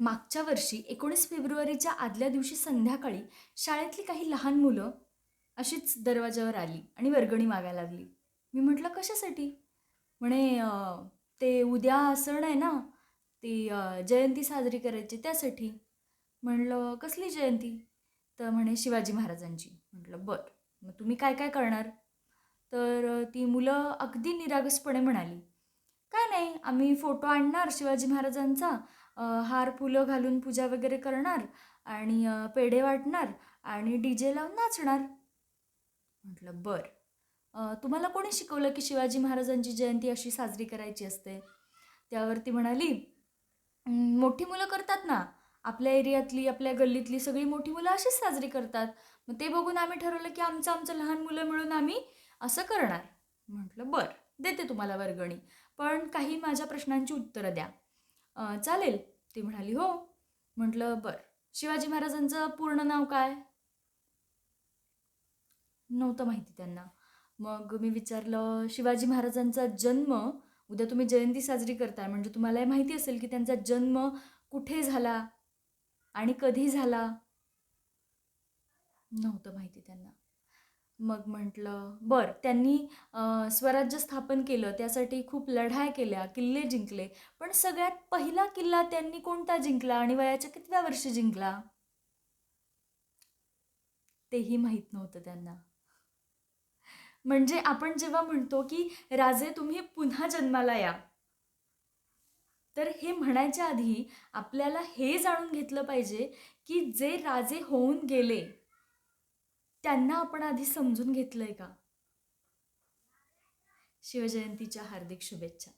मागच्या वर्षी 19 फेब्रुवारीच्या आदल्या दिवशी संध्याकाळी शाळेतली काही लहान मुलं अशीच दरवाजावर आली आणि वर्गणी मागायला लागली. मी म्हटलं कशासाठी? म्हणे ते उद्या सण आहे ना, ती जयंती साजरी करायची त्यासाठी. म्हणलं कसली जयंती? तर म्हणे शिवाजी महाराजांची. म्हटलं बरं, मग तुम्ही काय काय करणार? तर ती मुलं अगदी निरागसपणे म्हणाली, काय नाही, आम्ही फोटो आणणार शिवाजी महाराजांचा, हार फुलं घालून पूजा वगैरे करणार आणि पेढे वाटणार आणि डीजे लावून नाचणार. म्हटलं बरं, तुम्हाला कोणी शिकवलं की शिवाजी महाराजांची जयंती अशी साजरी करायची असते? त्यावरती म्हणाली, मोठी मुलं करतात ना, आपल्या एरियातली आपल्या गल्लीतली सगळी मोठी मुलं अशीच साजरी करतात. मग ते बघून आम्ही ठरवलं की आमचं आमचं लहान मुलं मिळून आम्ही असं करणार. म्हटलं बरं, देते तुम्हाला वर्गणी, पण काही माझ्या प्रश्नांची उत्तरं द्या. चालेल? ती म्हणाली हो. म्हटलं बरं, शिवाजी महाराजांचं पूर्ण नाव काय? नव्हतं माहिती त्यांना. मग मी विचारलं, शिवाजी महाराजांचा जन्म, उद्या तुम्ही जयंती साजरी करताय म्हणजे तुम्हाला हे माहिती असेल की त्यांचा जन्म कुठे झाला आणि कधी झाला? नव्हतं माहिती त्यांना. मग म्हटलं बरं, त्यांनी स्वराज्य स्थापन केलं, त्यासाठी खूप लढाया केल्या, किल्ले जिंकले, पण सगळ्यात पहिला किल्ला त्यांनी कोणता जिंकला आणि वयाच्या कितव्या वर्षी जिंकला? तेही माहीत नव्हतं त्यांना. म्हणजे आपण जेव्हा म्हणतो की राजे तुम्ही पुन्हा जन्माला या, तर हे म्हणायच्या आधी आपल्याला हे जाणून घेतलं पाहिजे की जे राजे होऊन गेले त्यांना आपण आधी समजून घेतलंय का? शिवजयंतीच्या हार्दिक शुभेच्छा.